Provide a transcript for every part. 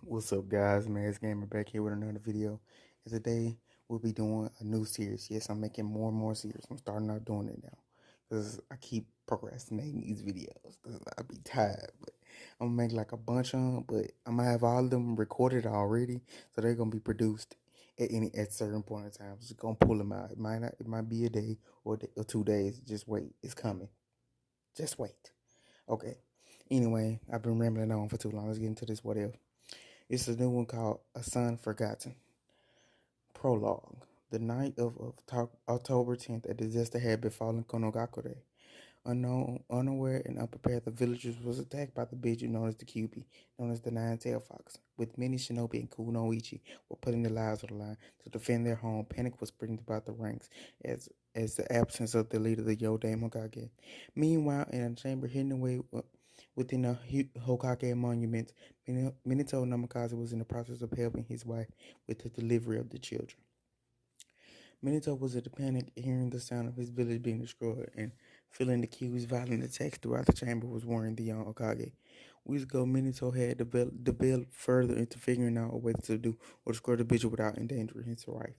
What's up, guys? Mads Gamer back here with another video. And today we'll be doing a new series. Yes, I'm making more and more series. I'm starting out doing it now because I keep procrastinating these videos because I'll be tired. But I'm gonna make like a bunch of them, but I'm gonna have all of them recorded already, so they're gonna be produced at certain point in time. Just gonna pull them out. It might be a day or 2 days. Just wait. It's coming. Just wait. Okay. Anyway, I've been rambling on for too long. Let's get into this. What if? It's a new one called A Son Forgotten. Prologue. The night of October 10th, a disaster had befallen Konogakure. Unknown, unaware, and unprepared, the villagers was attacked by the Biju known as the QB, known as the Nine-Tailed Fox. With many shinobi and kunoichi were putting their lives on the line to defend their home, panic was spreading throughout the ranks as the absence of the leader, the Yodame Hokage. Meanwhile, in a chamber hidden away within a Hokage monument, Minato Namikaze was in the process of helping his wife with the delivery of the children. Minato was in a panic, hearing the sound of his village being destroyed, and feeling the Kyuubi's violent attacks throughout the chamber was worrying the young Hokage. Weeks ago, Minato had developed further into figuring out a way to do or destroy the Bishop without endangering his wife.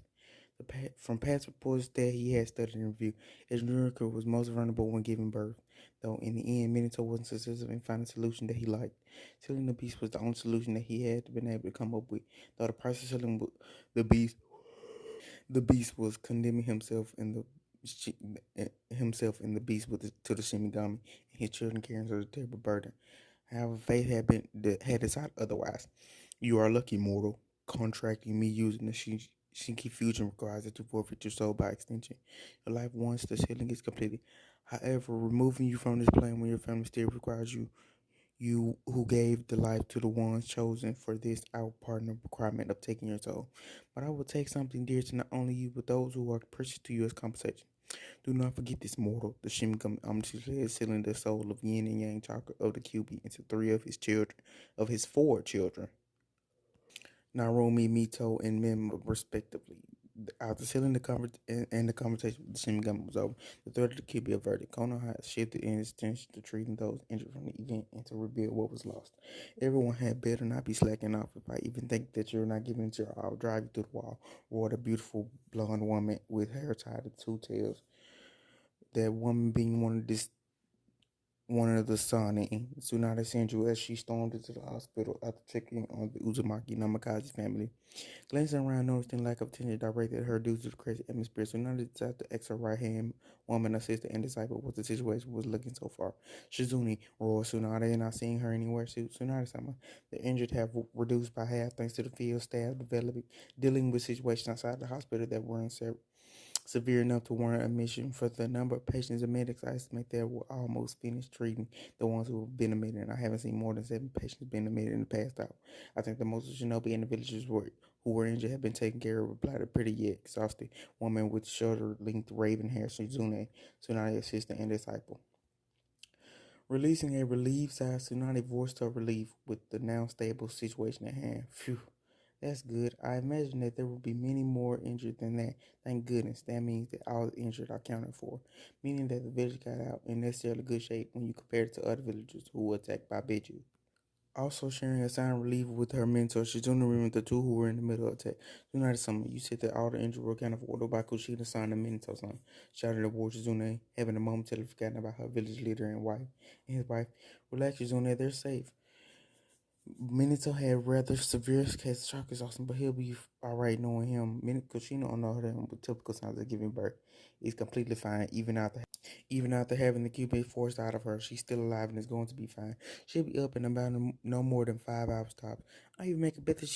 From past reports that he had studied and reviewed, his Nurika was most vulnerable when giving birth, though in the end, Minato wasn't successful in finding a solution that he liked. Killing the beast was the only solution that he had been able to come up with, though the process of killing the beast the beast was condemning himself and the beast to the Shinigami, and his children carrying such a terrible burden. However, fate had decided otherwise. You are lucky, mortal. Contracting me using the Shinki fusion requires that you forfeit your soul by extension. Your life once the healing is completed. However, removing you from this plane when your family still requires you who gave the life to the ones chosen for this our partner requirement of taking your soul. But I will take something dear to not only you but those who are precious to you as compensation. Do not forget this mortal. The Shinigami omnisciently is sealing the soul of Yin and Yang chakra of the QB into three of his four children. Narumi, Mito, and Mim, respectively. After sealing the and the conversation with the Shinigami was over, the threat of the kid be averted. Konoha shifted in his attention to treating those injured from the event and to rebuild what was lost. Everyone had better not be slacking off. If I even think that you're not giving it your all, I'll drive you through the wall, roared a beautiful blonde woman with hair tied to two tails. That woman being one of the Sane. Tsunade Senju as she stormed into the hospital after checking on the Uzumaki Namikaze family. Glancing around, noticing lack of attention directed at her due to the crazy atmosphere, Tsunade decided to ask her right-hand woman, assistant, and disciple what the situation was looking so far. Shizune roared Tsunade, not seeing her anywhere. Tsunade-sama, the injured have reduced by half thanks to the field staff dealing with situations outside the hospital that were severe enough to warrant admission. For the number of patients and medics, I estimate there were almost finished treating the ones who have been admitted, and I haven't seen more than 7 patients being admitted in the past hour. I think the most shinobi and the villagers who were injured have been taken care of, replied a pretty yet exhausted woman with shoulder-length raven hair, Shizune, Tsunade assistant and disciple. Releasing a relieved sigh, Tsunade voiced her relief with the now stable situation at hand. Phew. That's good. I imagine that there will be many more injured than that. Thank goodness. That means that all the injured are accounted for, meaning that the village got out in necessarily good shape when you compare it to other villagers who were attacked by Biju. Also sharing a sign of relief with her mentor, Shizuna remembered the two who were in the middle of the attack. Tsunade Summer, you said that all the injured were accounted for by Kushida-san and Minato-san, shouted the war Shizune, having a momentarily forgotten about her village leader and his wife. Relax, Shizune, they're safe. Minato had rather severe case of shock exhaustion, but he'll be alright knowing him. Kushina don't know him with typical signs of giving birth. He's completely fine, even after having the Cupid forced out of her. She's still alive and is going to be fine. She'll be up in about no more than 5 hours tops. I even make a bet that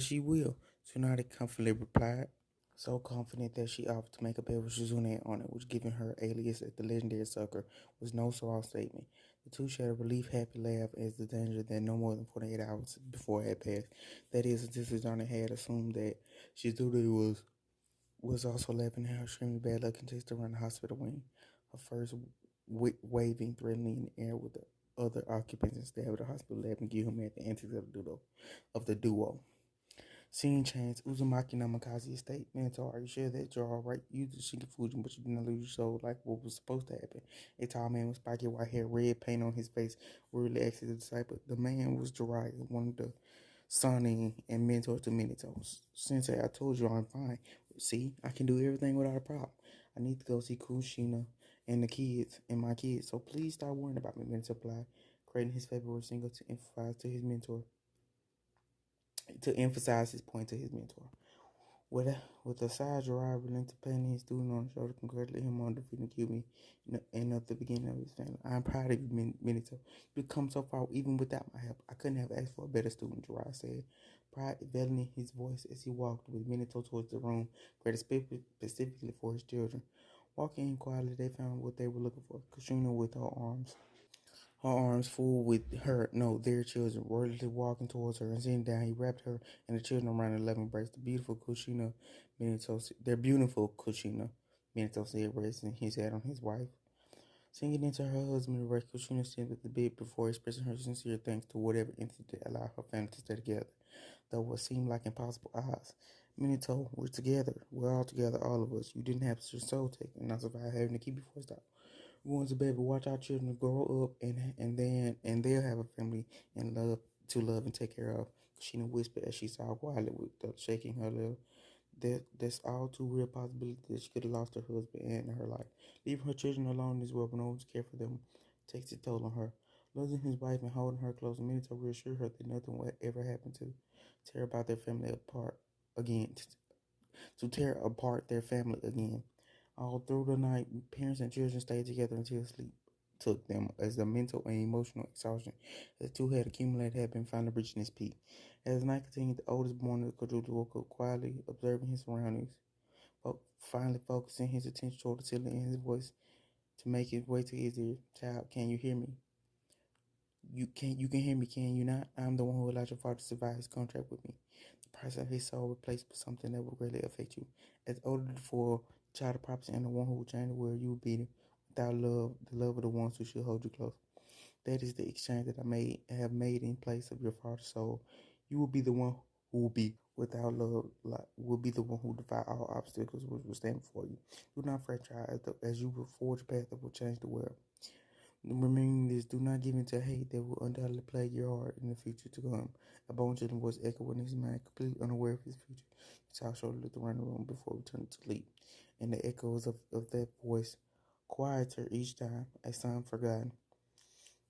she will. Tsunade confidently replied, so confident that she offered to make a bet with Shizune on it, which, given her alias as the legendary sucker, was no small statement. The two shared a relief, happy laugh as the danger that no more than 48 hours before had passed. That is, until Shizune had assumed that Shizune was also laughing at her extremely bad luck and chased around the hospital wing, her first waving threateningly in the air with the other occupants and staff of the hospital lab and give him at the antics of the duo. Scene change. Uzumaki Namikaze estate. Minato, are you sure that you're alright? You the Shinkifuji, but you did not lose your soul like what was supposed to happen. A tall man with spiky white hair, red paint on his face, rudely asked his disciple. The man was Jiraiya, one of the Sonny and mentor to Minato. Sensei, I told you I'm fine. See, I can do everything without a problem. I need to go see Kushina and the kids and my kids. So please stop worrying about me, Minato replied, creating his favorite single to emphasize his point to his mentor. With a side drive relenting pain his student on the shoulder, congratulate him on defeating Kyuubi and at the beginning of his family. I'm proud of you, Minato. You've come so far even without my help. I couldn't have asked for a better student, Jiraiya said, pride veiling in his voice as he walked with Minato towards the room created specifically for his children. Walking in quietly, they found what they were looking for, Kushina with her arms full with their children, wordlessly walking towards her and sitting down. He wrapped her and the children around an 11 embrace. Their beautiful Kushina, Minato said, resting his head on his wife. Sinking into her husband, embrace, Kushina stood at the bed before expressing her sincere thanks to whatever entity allowed her family to stay together, though what seemed like impossible odds. Minato, we're together. We're all together, all of us. You didn't have your soul taken, and I survived having to keep you forced out. Going to baby, watch our children grow up and they'll have a family and love and take care of. Sheena whispered as she saw quietly with shaking her lip. That's all too real possibility that she could have lost her husband and her life. Leaving her children alone in this world with no one to care for them takes a toll on her. Losing his wife and holding her close, Minato reassured her that nothing would ever happen to tear about their family apart again. To tear apart their family again. All through the night, parents and children stayed together until sleep took them, as the mental and emotional exhaustion the two had accumulated had been finally reaching its peak. As the night continued, the oldest born of the quadruple woke up quietly, observing his surroundings, finally focusing his attention toward the ceiling and his voice to make his way to his ear. Child, can you hear me? You can hear me, can you not? I'm the one who allowed your father to survive his contract with me. The price of his soul replaced with something that will greatly affect you. As older for child of prophecy and the one who will change the world, you will be without love, the love of the ones who should hold you close. That is the exchange that have made in place of your father's soul. You will be the one who will be without love, will be the one who defy all obstacles which will stand before you. Do not fret, child, as you will forge a path that will change the world. Remembering this, do not give in to hate that will undoubtedly plague your heart in the future to come. A bone-chilling voice echoed in his mind, completely unaware of his future. The child shortly looked around the room before returning to sleep, and the echoes of that voice quieter each time, a sound forgotten.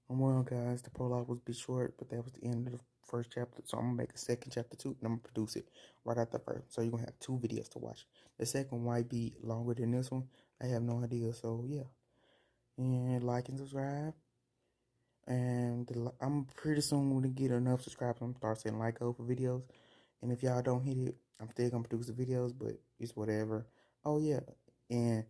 Well, guys, the prologue was a bit short, but that was the end of the first chapter. So I'm gonna make a second chapter 2, and I'm gonna produce it right after the first. So you're gonna have two videos to watch. The second might be longer than this one. I have no idea. So yeah, and like and subscribe. And I'm pretty soon going to get enough subscribers. I'm gonna start saying like over videos. And if y'all don't hit it, I'm still gonna produce the videos, but it's whatever. Oh yeah, and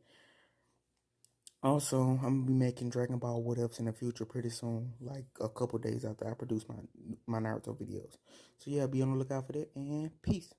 also, I'm gonna be making Dragon Ball What Ups in the future pretty soon, like a couple days after I produce my Naruto videos. So yeah, be on the lookout for that, and peace.